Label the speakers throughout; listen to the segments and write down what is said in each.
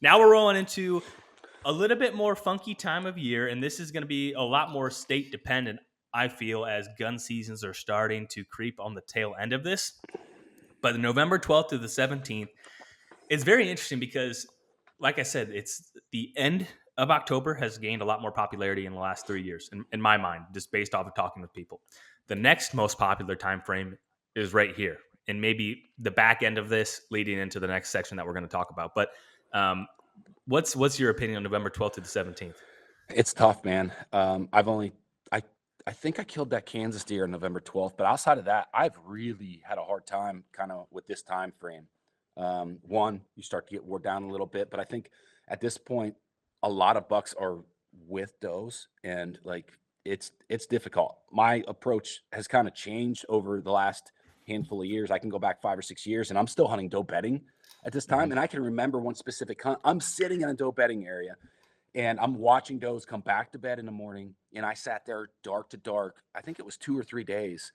Speaker 1: Now we're rolling into a little bit more funky time of year, and this is going to be a lot more state dependent, I feel, as gun seasons are starting to creep on the tail end of this. But November 12th to the 17th, it's very interesting because, like I said, it's the end of October has gained a lot more popularity in the last 3 years, in my mind, just based off of talking with people. The next most popular time frame is right here, and maybe the back end of this leading into the next section that we're going to talk about. But um, what's your opinion on November 12th to the 17th?
Speaker 2: It's tough, man. I I think I killed that Kansas deer on November 12th, but outside of that, I've really had a hard time kind of with this time frame. One, you start to get wore down a little bit, but I think at this point, a lot of bucks are with does, and like it's difficult. My approach has kind of changed over the last handful of years. I can go back 5 or 6 years, and I'm still hunting doe bedding at this time.
Speaker 1: Mhm.
Speaker 2: And I can remember one specific hunt. I'm sitting in a doe bedding area and I'm watching does come back to bed in the morning, and I sat there dark to dark. I think it was 2 or 3 days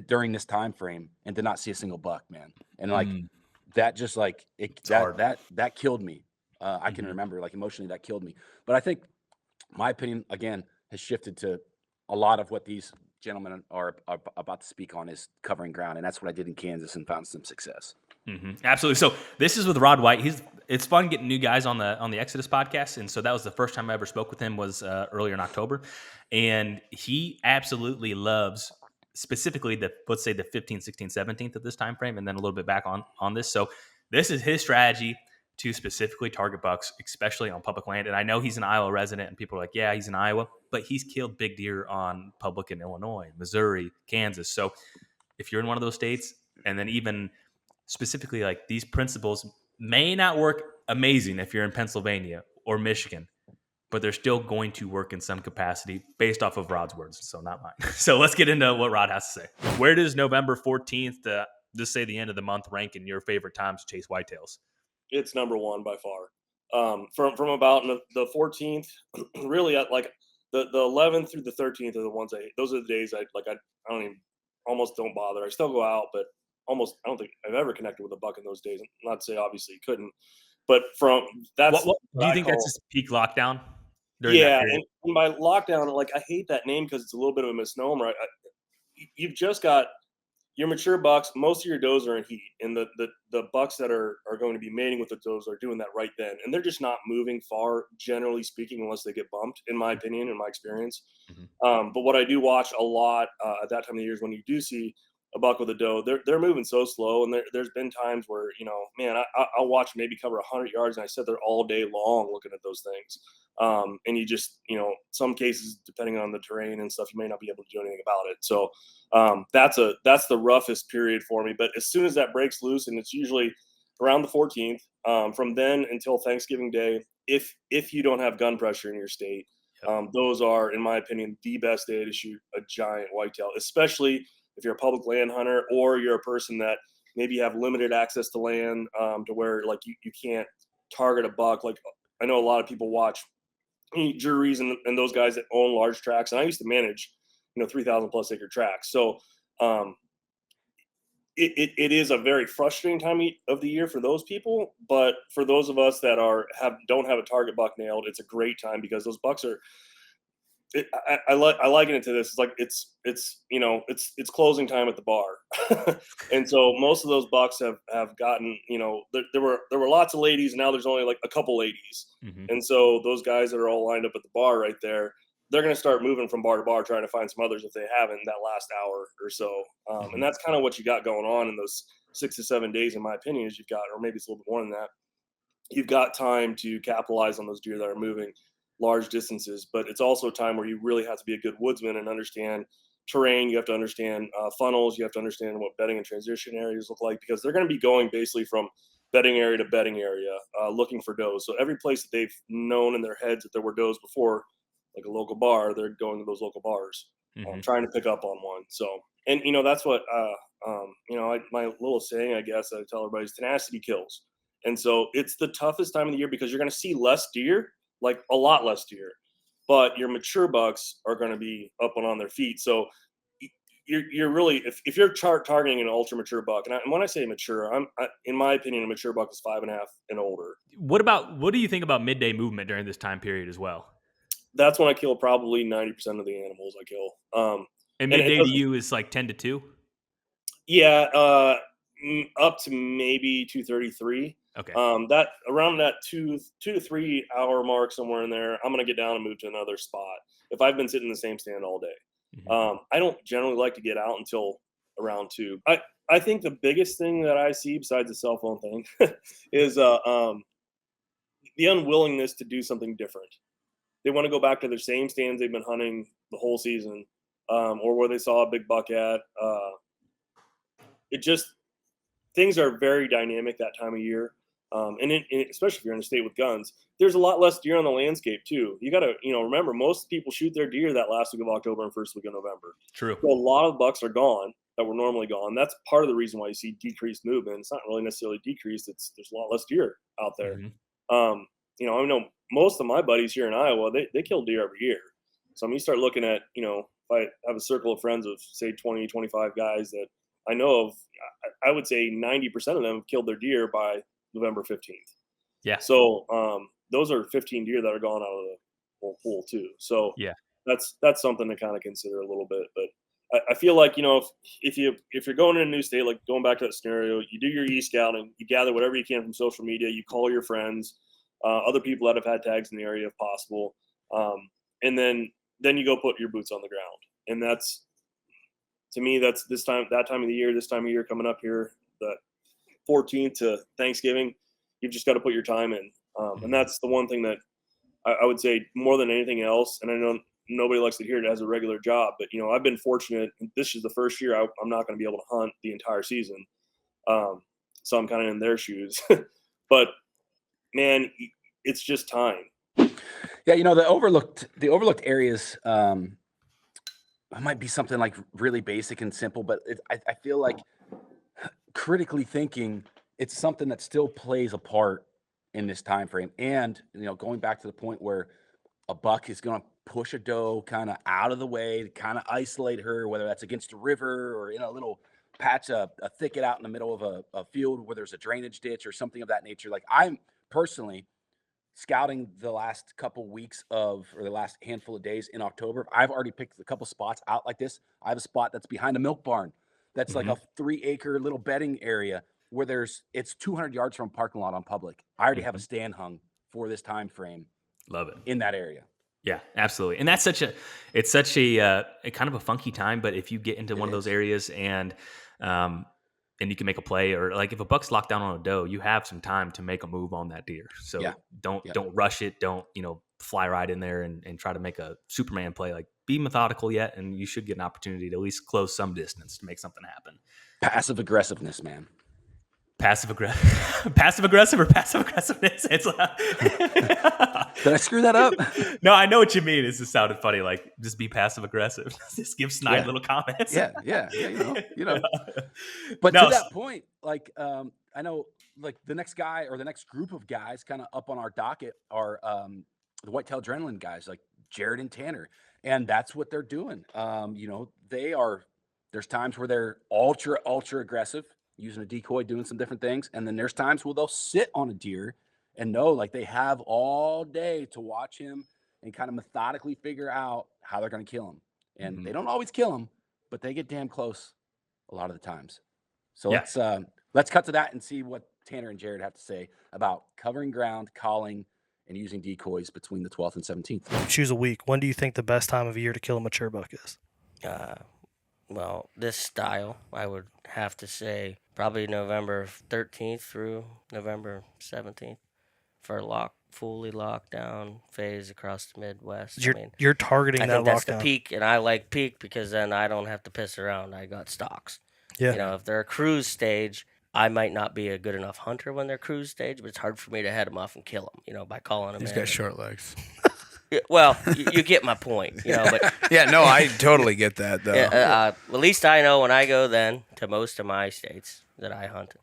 Speaker 2: during this time frame, and did not see a single buck, man. And like
Speaker 1: Mm,
Speaker 2: that, just like it,
Speaker 1: it's
Speaker 2: that
Speaker 1: hard.
Speaker 2: that that killed me. I can
Speaker 1: Mhm.
Speaker 2: remember, like, emotionally, that killed me. But I think my opinion again has shifted to a lot of what these gentlemen are about to speak on is covering ground, and that's what I did in Kansas and found some success.
Speaker 1: Absolutely. So this is with Rod White. It's fun getting new guys on the Exodus podcast, and so that was the first time I ever spoke with him was earlier in October, and he absolutely loves specifically the, let's say, the 15th, 16th, 17th of this time frame, and then a little bit back on this. So this is his strategy to specifically target bucks, especially on public land. And I know he's an Iowa resident, and people are like, yeah, he's in Iowa, but he's killed big deer on public in Illinois, Missouri, Kansas. So if you're in one of those states, and then even specifically, like, these principles may not work amazing if you're in Pennsylvania or Michigan, but they're still going to work in some capacity based off of Rod's words, so not mine. So let's get into what Rod has to say. Where does November 14th to just say the end of the month rank in your favorite times to chase whitetails?
Speaker 3: It's number one by far. From about the 14th, really at like the 11th through the 13th are the ones those are the days I don't even almost don't bother. I still go out, but almost I don't think I've ever connected with a buck in those days. Not to say obviously couldn't, but from
Speaker 1: What,
Speaker 3: that's
Speaker 1: what
Speaker 3: what
Speaker 1: do you
Speaker 3: I
Speaker 1: think that's
Speaker 3: call.
Speaker 1: just peak lockdown during that
Speaker 3: Yeah,
Speaker 1: period?
Speaker 3: and by lockdown, like, I hate that name because it's a little bit of a misnomer. You've just got your mature bucks. Most of your does are in heat, and the bucks that are going to be mating with the does are doing that right then, and they're just not moving far, generally speaking, unless they get bumped. In my opinion, in my experience.
Speaker 1: Mhm.
Speaker 3: But what I do watch a lot at that time of the year is when you do see a buck with a doe, they're moving so slow, and there's been times where man, I'll watch maybe cover 100 yards, and I sit there all day long looking at those things. And you just some cases, depending on the terrain and stuff, you may not be able to do anything about it. So that's the roughest period for me. But as soon as that breaks loose, and it's usually around the 14th, from then until Thanksgiving Day, if you don't have gun pressure in your state,
Speaker 1: Yep.
Speaker 3: those are, in my opinion, the best day to shoot a giant whitetail, especially if you're a public land hunter or you're a person that maybe have limited access to land, to where like you can't target a buck. Like I know a lot of people watch juries and those guys that own large tracts, and I used to manage 3,000 plus acre tracts. So um, it is a very frustrating time of the year for those people, but for those of us that don't have a target buck nailed, it's a great time because those bucks are I liken it to this. It's like it's closing time at the bar, and so most of those bucks have gotten there were lots of ladies, and now there's only like a couple ladies,
Speaker 1: Mhm.
Speaker 3: and so those guys that are all lined up at the bar right there, they're going to start moving from bar to bar trying to find some others if they haven't in that last hour or so, and
Speaker 1: Mhm.
Speaker 3: that's kind of what you got going on in those 6 to 7 days, in my opinion. Is you've got, or maybe it's a little bit more than that, you've got time to capitalize on those deer that are moving large distances. But it's also a time where you really have to be a good woodsman and understand terrain. You have to understand funnels. You have to understand what bedding and transition areas look like, because they're going to be going basically from bedding area to bedding area, looking for does. So every place that they've known in their heads that there were does before, like a local bar, they're going to those local bars,
Speaker 1: Mhm.
Speaker 3: trying to pick up on one. So, and that's what my little saying, I guess, I tell everybody is tenacity kills. And so it's the toughest time of the year because you're going to see less deer, like a lot less deer, but your mature bucks are going to be up and on their feet. So you're really if you're targeting an ultra mature buck, and when I say mature, in my opinion, a mature buck is 5.5 and older.
Speaker 1: What do you think about midday movement during this time period as well?
Speaker 3: That's when I kill probably 90% of the animals I kill.
Speaker 1: And
Speaker 3: And it
Speaker 1: midday to
Speaker 3: doesn't,
Speaker 1: you is like 10 to 2?
Speaker 3: yeah, up to maybe 2:33.
Speaker 1: Okay.
Speaker 3: That around that 2 to 3 hour mark, somewhere in there, I'm gonna get down and move to another spot if I've been sitting in the same stand all day.
Speaker 1: Mhm.
Speaker 3: I don't generally like to get out until around 2. I think the biggest thing that I see besides the cell phone thing is the unwillingness to do something different. They want to go back to their same stands they've been hunting the whole season, or where they saw a big buck at. It just things are very dynamic that time of year, especially if you're in a state with guns. There's a lot less deer on the landscape too. You got to remember most people shoot their deer that last week of October and first week of November.
Speaker 1: True.
Speaker 3: So a lot of bucks are gone that were normally gone. That's part of the reason why you see decreased movement. It's not really necessarily decreased. There's a lot less deer out there.
Speaker 1: Mhm.
Speaker 3: I know most of my buddies here in Iowa, they kill deer every year. So you start looking at, if I have a circle of friends of say 20, 25 guys that I know of, I would say 90% of them have killed their deer by November 15th.
Speaker 1: Yeah.
Speaker 3: So those are 15 deer that are gone out of the whole pool too. So
Speaker 1: Yeah.
Speaker 3: that's something to kind of consider a little bit. But I feel like, if you're going in a new state, like going back to that scenario, you do your e-scouting, you gather whatever you can from social media, you call your friends, other people that have had tags in the area if possible, and then you go put your boots on the ground. And that's, to me, that's that time of the year, this time of year coming up here, the 14th to Thanksgiving, you've just got to put your time in. And that's the one thing that I would say more than anything else. And I know nobody likes to hear it as a regular job, but I've been fortunate. This is the first year I'm not going to be able to hunt the entire season. So I'm kind of in their shoes, but man, it's just time.
Speaker 2: Yeah, the overlooked areas might be something like really basic and simple, but I feel like critically thinking, it's something that still plays a part in this time frame. And going back to the point where a buck is going to push a doe kind of out of the way to kind of isolate her, whether that's against a river or in a little patch of a thicket out in the middle of a field where there's a drainage ditch or something of that nature. Like, I'm personally scouting the last couple weeks or the last handful of days in October. I've already picked a couple spots out like this. I have a spot that's behind a milk barn. That's like a 3-acre little bedding area where it's 200 yards from a parking lot on public. I already have a stand hung for this time frame.
Speaker 1: Love it.
Speaker 2: In that area.
Speaker 1: Yeah, absolutely. And that's such a kind of a funky time, but if you get into one of those areas and you can make a play, or like if a buck's locked down on a doe, you have some time to make a move on that deer. So don't rush it. Don't, fly right in there and try to make a Superman play. Like, be methodical yet, and you should get an opportunity to at least close some distance to make something happen.
Speaker 2: Passive aggressiveness, man.
Speaker 1: Passive aggressive or passive aggressiveness. It's
Speaker 2: Did I screw that up?
Speaker 1: No, I know what you mean. It just sounded funny. Like, just be passive aggressive. Just give snide little comments.
Speaker 2: Yeah. But to that point, like, I know, like, the next guy or the next group of guys kind of up on our docket are the whitetail adrenaline guys, like Jared and Tanner, and that's what they're doing. There's times where they're ultra aggressive, using a decoy, doing some different things. And then there's times where they'll sit on a deer and know, like, they have all day to watch him and kind of methodically figure out how they're going to kill him. And they don't always kill him, but they get damn close a lot of the times. So let's cut to that and see what Tanner and Jared have to say about covering ground, calling, and using decoys between the 12th and 17th.
Speaker 4: Choose a week. When do you think the best time of year to kill a mature buck is?
Speaker 5: Well, this style, I would have to say probably November 13th through November 17th for a fully locked down phase across the Midwest.
Speaker 4: You're targeting
Speaker 5: I
Speaker 4: that
Speaker 5: think that's
Speaker 4: lockdown.
Speaker 5: the peak, and I like peak because then I don't have to piss around. I got stocks.
Speaker 4: Yeah.
Speaker 5: If they're a cruise stage, I might not be a good enough hunter when they're cruise stage, but it's hard for me to head them off and kill them, by calling them in.
Speaker 6: He's got short legs.
Speaker 5: Well, you get my point, But
Speaker 6: yeah, no, I totally get that, though.
Speaker 5: at least I know when I go then to most of my states that I hunt,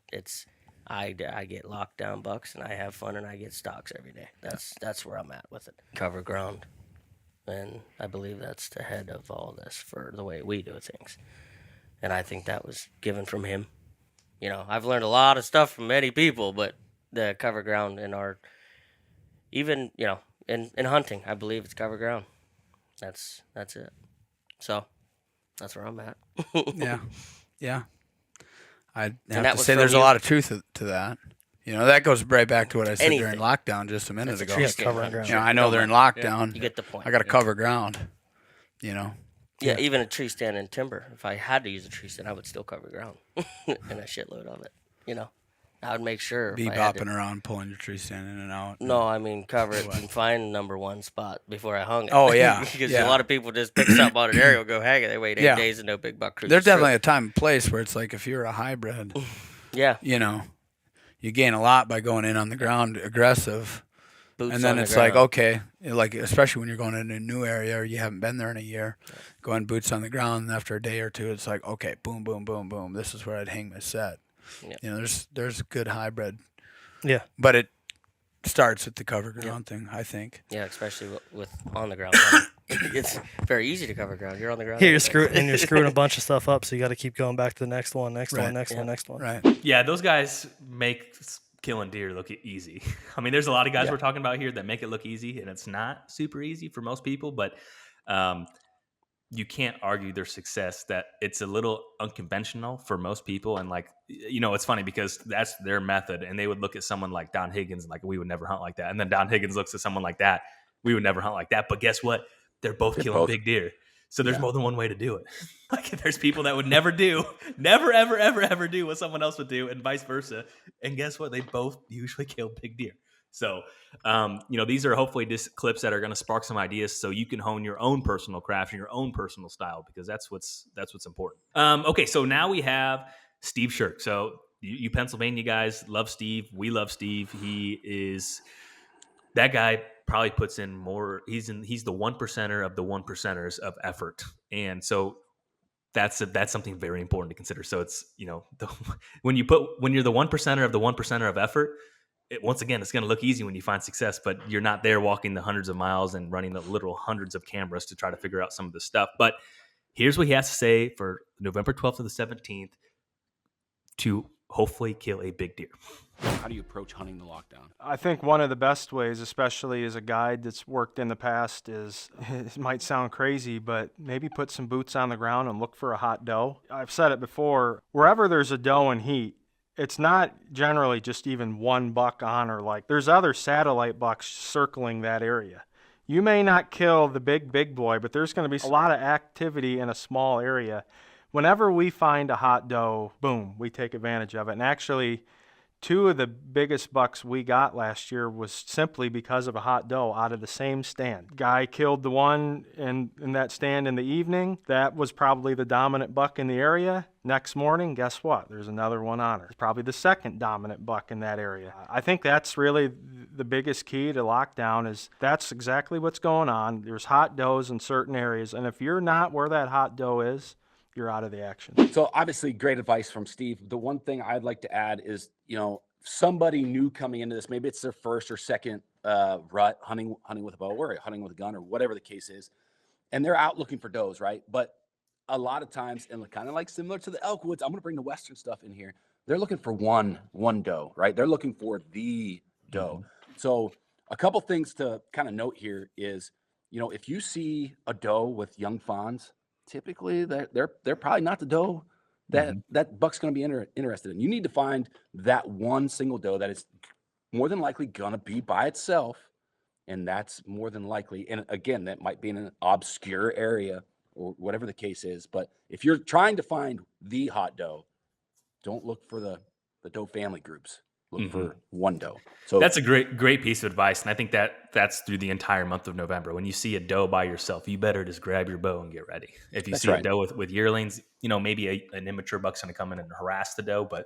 Speaker 5: I get locked down bucks and I have fun and I get stocks every day. That's where I'm at with it. Cover ground, and I believe that's the head of all this for the way we do things. and I think that was given from him. I've learned a lot of stuff from many people, but the cover ground in our, even in hunting, I believe it's cover ground. That's it. So that's where I'm at.
Speaker 6: Yeah. Yeah. I'd
Speaker 5: that
Speaker 6: have to
Speaker 5: was
Speaker 6: say
Speaker 5: from
Speaker 6: there's a
Speaker 5: you?
Speaker 6: lot of truth to that. That goes right back to what I said during
Speaker 5: Anything.
Speaker 6: lockdown just a minute
Speaker 5: That's a
Speaker 6: ago.
Speaker 5: tree
Speaker 4: Yeah,
Speaker 5: stand
Speaker 4: covering
Speaker 5: hunter.
Speaker 4: ground.
Speaker 6: I know they're in lockdown.
Speaker 5: You get the point.
Speaker 6: I got to cover ground.
Speaker 5: Yeah,
Speaker 6: Yeah.
Speaker 5: even a tree stand in timber. If I had to use a tree stand, I would still cover ground and a shitload of it. I would make sure.
Speaker 6: Be
Speaker 5: if I had to-
Speaker 6: bopping around, pulling your tree stand in and out.
Speaker 5: No, I mean cover it and find the number one spot before I hung it.
Speaker 6: Oh, yeah,
Speaker 5: Because
Speaker 6: yeah.
Speaker 5: a lot of people just pick something on an aerial, go hang it. They wait 8
Speaker 6: Yeah.
Speaker 5: days and no big buck cruise.
Speaker 6: There's definitely a time and place where it's like if you're a hybrid,
Speaker 5: yeah.
Speaker 6: You gain a lot by going in on the ground aggressive.
Speaker 5: Boots
Speaker 6: And then
Speaker 5: on the
Speaker 6: it's like,
Speaker 5: ground.
Speaker 6: okay, like especially when you're going into a new area or you haven't been there in a year, going boots on the ground, and after a day or two, it's like, okay, boom, boom, boom, boom. This is where I'd hang my set.
Speaker 5: Yeah.
Speaker 6: There's good hybrid,
Speaker 4: Yeah.
Speaker 6: but it starts with the cover ground thing, I think.
Speaker 5: Yeah, especially with on the ground. hunting. It's very easy to cover ground. You're on the ground.
Speaker 4: Here
Speaker 5: anyway.
Speaker 4: you're screwing a bunch of stuff up, so you got to keep going back to the next one, next
Speaker 6: Right.
Speaker 4: one, next
Speaker 5: Yeah.
Speaker 4: one, next one.
Speaker 6: Right.
Speaker 1: Yeah, those guys make killing deer look easy. I mean, there's a lot of guys
Speaker 6: Yeah.
Speaker 1: we're talking about here that make it look easy, and it's not super easy for most people, but you can't argue their success that it's a little unconventional for most people. And it's funny because that's their method, and they would look at someone like Don Higgins and we would never hunt like that. And then Don Higgins looks at someone like that, we would never hunt like that. But guess what? They're both killing big deer. So there's more than one way to do it. There's people that would never ever, ever, ever do what someone else would do, and vice versa. And guess what? They both usually kill big deer. So, these are hopefully just clips that are going to spark some ideas so you can hone your own personal craft and your own personal style, because that's what's important. Okay, so now we have Steve Shirk. So you Pennsylvania guys love Steve. We love Steve. He is that guy. Probably puts in more. He's the 1%er of the 1%ers of effort, and so that's something very important to consider. So it's when you're the 1%er of the 1%er of effort, once again it's going to look easy when you find success, but you're not there walking the hundreds of miles and running the literal hundreds of cameras to try to figure out some of this stuff. But here's what he has to say for November 12th to the 17th to hopefully kill a big deer.
Speaker 2: How do you approach hunting the lockdown?
Speaker 7: I think one of the best ways, especially as a guide that's worked in the past, is, it might sound crazy, but maybe put some boots on the ground and look for a hot doe. I've said it before, wherever there's a doe in heat, it's not generally just even one buck on her. There's other satellite bucks circling that area. You may not kill the big boy, but there's going to be a lot of activity in a small area. Whenever we find a hot doe, boom, we take advantage of it. And actually, 2 of the biggest bucks we got last year was simply because of a hot doe out of the same stand. Guy killed the one in that stand in the evening. That was probably the dominant buck in the area. Next morning, guess what? There's another one on her. It's probably the second dominant buck in that area. I think that's really the biggest key to lockdown, is that's exactly what's going on. There's hot does in certain areas, and if you're not where that hot doe is, you're out of the action.
Speaker 2: So obviously great advice from Steve. The one thing I'd like to add is, somebody new coming into this, maybe it's their first or second rut hunting with a bow or hunting with a gun or whatever the case is, and they're out looking for does, right? But a lot of times, and kind of similar to the elk woods, I'm going to bring the Western stuff in here. They're looking for one doe, right? They're looking for the doe. So a couple things to kind of note here is, if you see a doe with young fawns, typically they're probably not the doe that buck's going to be interested in. You need to find that one single doe that is more than likely going to be by itself, and that's more than likely. And again, that might be in an obscure area or whatever the case is. But if you're trying to find the hot doe, don't look for the doe family groups. Look for one doe. So
Speaker 1: That's a great piece of advice, and I think that's through the entire month of November. When you see a doe by yourself, you better just grab your bow and get ready. If you see a doe with yearlings, maybe an immature buck's going to come in and harass the doe, but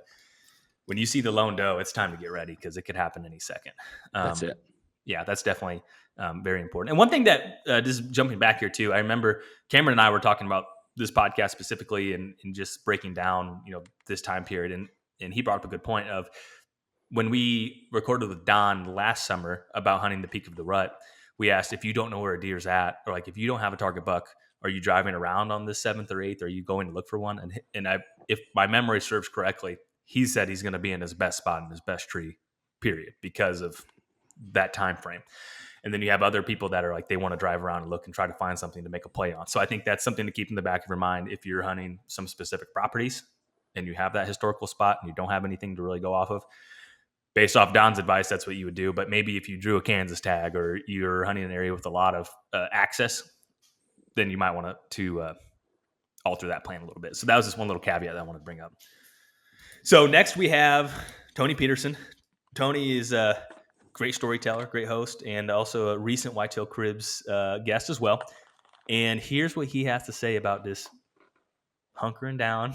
Speaker 1: when you see the lone doe, it's time to get ready because it could happen any second.
Speaker 2: that's it.
Speaker 1: Yeah, that's definitely very important. And one thing that, just jumping back here too, I remember Cameron and I were talking about this podcast specifically and just breaking down, this time period, and he brought up a good point of, when we recorded with Don last summer about hunting the peak of the rut, we asked, if you don't know where a deer's at, or if you don't have a target buck, are you driving around on the 7th or 8th? Are you going to look for one? If my memory serves correctly, he said he's going to be in his best spot in his best tree, period, because of that time frame. And then you have other people that are like, they want to drive around and look and try to find something to make a play on. So I think that's something to keep in the back of your mind if you're hunting some specific properties and you have that historical spot and you don't have anything to really go off of. Based off Don's advice, that's what you would do. But maybe if you drew a Kansas tag or you're hunting an area with a lot of access, then you might want to alter that plan a little bit. So that was just one little caveat that I wanted to bring up. So next we have Tony Peterson. Tony is a great storyteller, great host, and also a recent Whitetail Cribs guest as well. And here's what he has to say about this hunkering down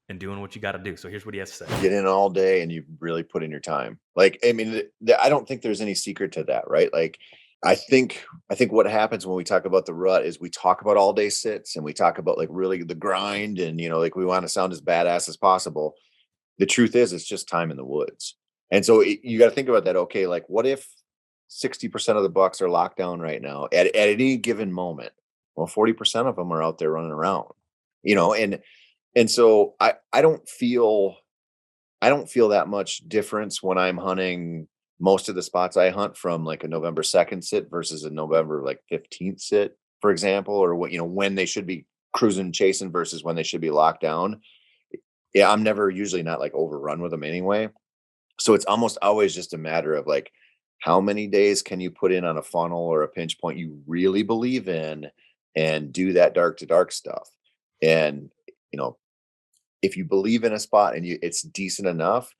Speaker 1: and doing what you got to do. So here's what he has to say.
Speaker 8: Get in all day and you really put in your time. Like, I mean, I don't think there's any secret to that, right? Like, I think what happens when we talk about the rut is we talk about all day sits and we talk about like really the grind and, like we want to sound as badass as possible. The truth is it's just time in the woods. And so you got to think about that. Okay. Like what if 60% of the bucks are locked down right now at any given moment? Well, 40% of them are out there running around, and so I don't feel that much difference when I'm hunting most of the spots I hunt from like a November 2nd sit versus a November like 15th sit, for example, or what, when they should be cruising and chasing versus when they should be locked down. Yeah, I'm never usually not like overrun with them anyway. So it's almost always just a matter of like, how many days can you put in on a funnel or a pinch point you really believe in and do that dark to dark stuff. And, if you believe in a spot and it's decent enough,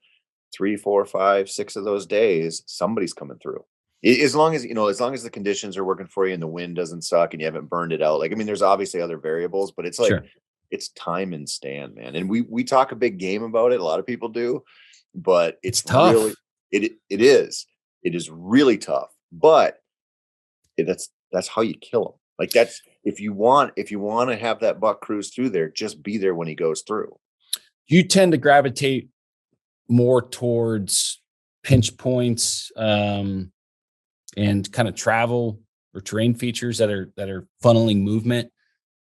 Speaker 8: 3, 4, 5, 6 of those days, somebody's coming through. As long as the conditions are working for you and the wind doesn't suck and you haven't burned it out. Like, I mean, there's obviously other variables, but it's like,
Speaker 9: Sure.
Speaker 8: It's time and stand, man. And we talk a big game about it. A lot of people do, but it's
Speaker 9: tough.
Speaker 8: really, it is really tough, but that's how you kill them. Like that's, if you want to have that buck cruise through there, just be there when he goes through.
Speaker 9: You tend to gravitate more towards pinch points and kind of travel or terrain features that are funneling movement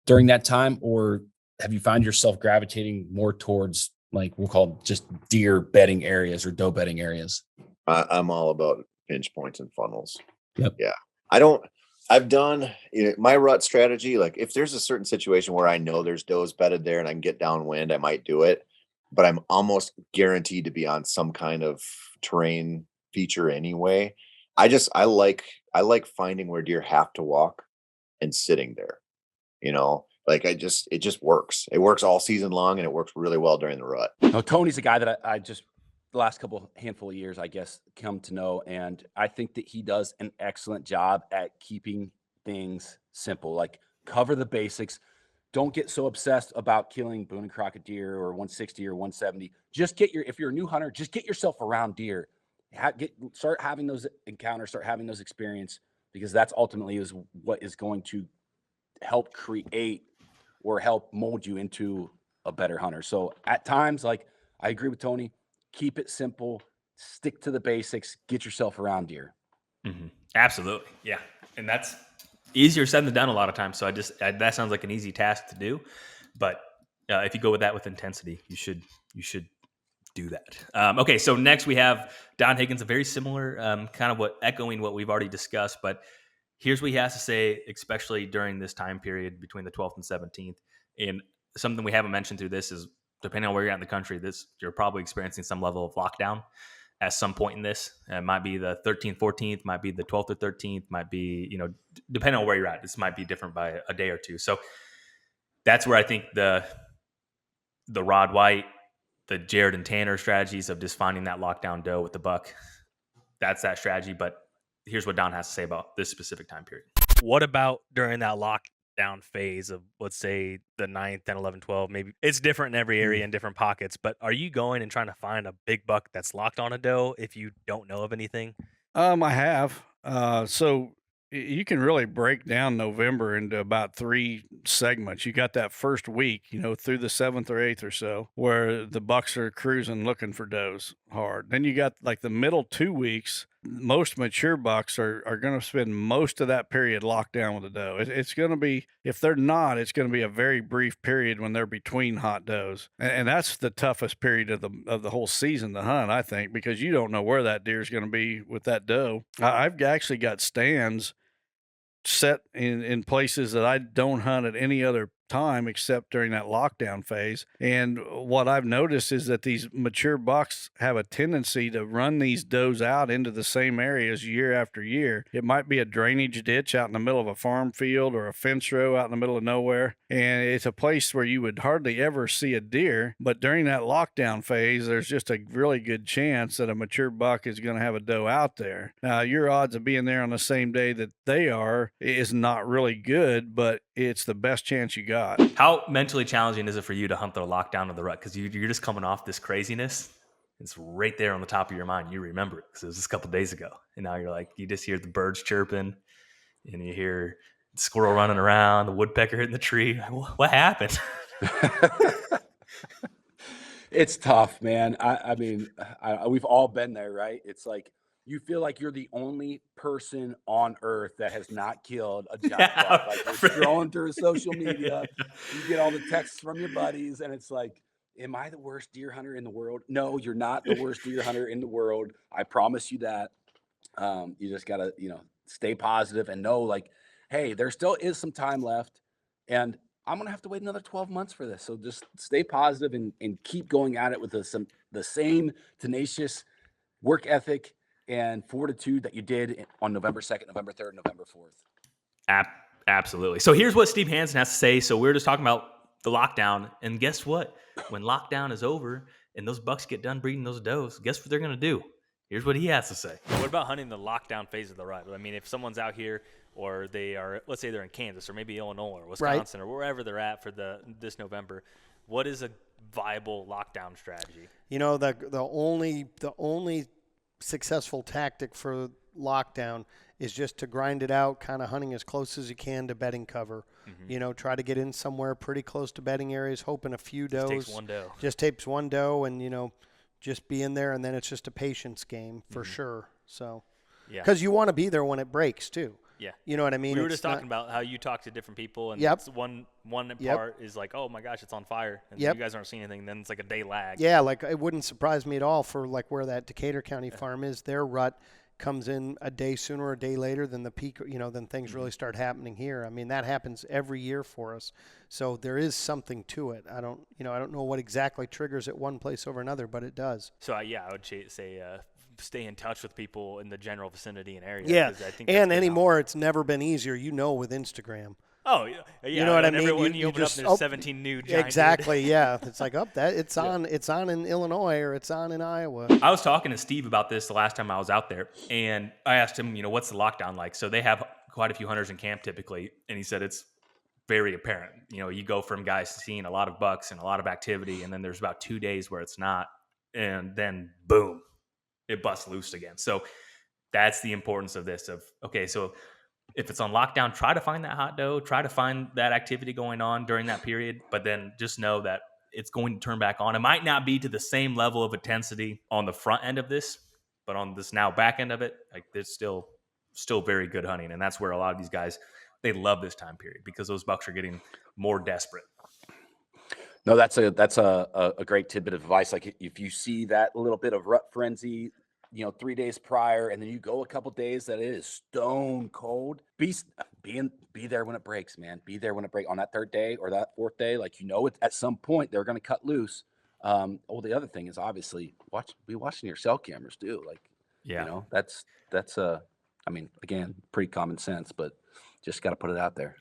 Speaker 9: during that time, or have you found yourself gravitating more towards like we'll call just deer bedding areas or doe bedding areas?
Speaker 8: I'm all about pinch points and funnels.
Speaker 9: Yep.
Speaker 8: Yeah. I've done my rut strategy. Like if there's a certain situation where I know there's does bedded there and I can get downwind, I might do it, but I'm almost guaranteed to be on some kind of terrain feature anyway. I like finding where deer have to walk and sitting there, like it just works. It works all season long and it works really well during the rut.
Speaker 2: No, Tony's a guy that I just the last handful of years, I guess, come to know. And I think that he does an excellent job at keeping things simple, like cover the basics. Don't get so obsessed about killing Boone and Crockett deer or 160 or 170. Just if you're a new hunter, just get yourself around deer. Start having those encounters, start having those experiences, because that's ultimately is what is going to help create or help mold you into a better hunter. So at times, like I agree with Tony, keep it simple, stick to the basics, get yourself around deer.
Speaker 1: Mm-hmm. Absolutely. Yeah. And that's easier said than done a lot of times. So that sounds like an easy task to do, but if you go with that with intensity, you should do that. Okay. So next we have Don Higgins, a very similar kind of echoing what we've already discussed, but here's what he has to say, especially during this time period between the 12th and 17th. And something we haven't mentioned through this is, depending on where you're at in the country, you're probably experiencing some level of lockdown at some point in this. It might be the 13th, 14th, might be the 12th or 13th, might be, depending on where you're at, this might be different by a day or two. So that's where I think the Rod White, the Jared and Tanner strategies of just finding that lockdown doe with the buck, that's that strategy. But here's what Don has to say about this specific time period.
Speaker 4: What about during that lockdown phase of, let's say, the 9th, 10, 11, 12? Maybe it's different in every area in different pockets, but are you going and trying to find a big buck that's locked on a doe if you don't know of anything?
Speaker 10: I have. So you can really break down November into about 3 segments. You got that first week, through the 7th or 8th or so, where the bucks are cruising looking for does hard. Then you got like the middle 2 weeks most mature bucks are going to spend most of that period locked down with a doe. It's going to be, if they're not, it's going to be a very brief period when they're between hot does, and that's the toughest period of the whole season to hunt, I think, because you don't know where that deer is going to be with that doe. I've actually got stands set in places that I don't hunt at any other time except during that lockdown phase. And what I've noticed is that these mature bucks have a tendency to run these does out into the same areas year after year. It might be a drainage ditch out in the middle of a farm field or a fence row out in the middle of nowhere. And it's a place where you would hardly ever see a deer. But during that lockdown phase, there's just a really good chance that a mature buck is going to have a doe out there. Now, your odds of being there on the same day that they are is not really good, but it's the best chance you got.
Speaker 1: How mentally challenging is it for you to hunt the lockdown of the rut? Because you're just coming off this craziness. It's right there on the top of your mind. You remember it because it was just a couple of days ago. And now you're like, you just hear the birds chirping and you hear the squirrel running around, the woodpecker hitting the tree. What happened?
Speaker 2: It's tough, man. I mean, we've all been there, right? It's like you feel like you're the only person on earth that has not killed a giant buck. Like you're scrolling through social media, you get all the texts from your buddies, and it's like, am I the worst deer hunter in the world? No, you're not the worst deer hunter in the world. I promise you that. You just gotta, stay positive and know, like, hey, there still is some time left, and I'm gonna have to wait another 12 months for this. So just stay positive and keep going at it with the same tenacious work ethic and fortitude that you did on November 2nd, November 3rd, November 4th.
Speaker 1: Absolutely. So here's what Steve Hansen has to say. So we're just talking about the lockdown, and guess what? When lockdown is over and those bucks get done breeding those does, guess what they're gonna do? Here's what he has to say.
Speaker 4: What about hunting the lockdown phase of the rut? I mean, if someone's out here, or they are, let's say they're in Kansas or maybe Illinois or Wisconsin or wherever they're at for this November, what is a viable lockdown strategy?
Speaker 11: The only successful tactic for lockdown is just to grind it out, kind of hunting as close as you can to bedding cover. Mm-hmm. Try to get in somewhere pretty close to bedding areas, hoping a few does. Just takes one doe, and just be in there, and then it's just a patience game for sure. So, yeah, because you want to be there when it breaks too.
Speaker 4: Yeah,
Speaker 11: you know what I mean.
Speaker 4: We were just talking about how you talk to different people, and one part is like, oh my gosh, it's on fire, and you guys aren't seeing anything. Then it's like a day lag.
Speaker 11: Yeah, like it wouldn't surprise me at all for like where that Decatur County farm is. Their rut comes in a day sooner or a day later than the peak, then things really start happening here. I mean, that happens every year for us. So there is something to it. I don't know what exactly triggers it one place over another, but it does.
Speaker 4: So I would say stay in touch with people in the general vicinity and area.
Speaker 11: Yeah,
Speaker 4: I think
Speaker 11: and anymore, it's never been easier, with Instagram.
Speaker 4: Oh, yeah.
Speaker 11: You know what I mean?
Speaker 4: When you open up, there's 17 new giant
Speaker 11: exactly, yeah. It's like, it's on in Illinois or it's on in Iowa.
Speaker 1: I was talking to Steve about this the last time I was out there, and I asked him, what's the lockdown like? So they have quite a few hunters in camp typically, and he said it's very apparent. You go from guys seeing a lot of bucks and a lot of activity, and then there's about 2 days where it's not, and then boom, it busts loose again. So that's the importance of this. So if it's on lockdown, try to find that hot doe, try to find that activity going on during that period, but then just know that it's going to turn back on. It might not be to the same level of intensity on the front end of this, but on this now back end of it, like there's still very good hunting. And that's where a lot of these guys, they love this time period because those bucks are getting more desperate.
Speaker 2: No, that's a great tidbit of advice. Like if you see that little bit of rut frenzy, 3 days prior, and then you go a couple days that it is stone cold, be there when it breaks, man. Be there when it breaks on that third day or that fourth day. Like, it at some point they're going to cut loose. The other thing is obviously be watching your cell cameras too. Like, that's again, pretty common sense, but just got to put it out there.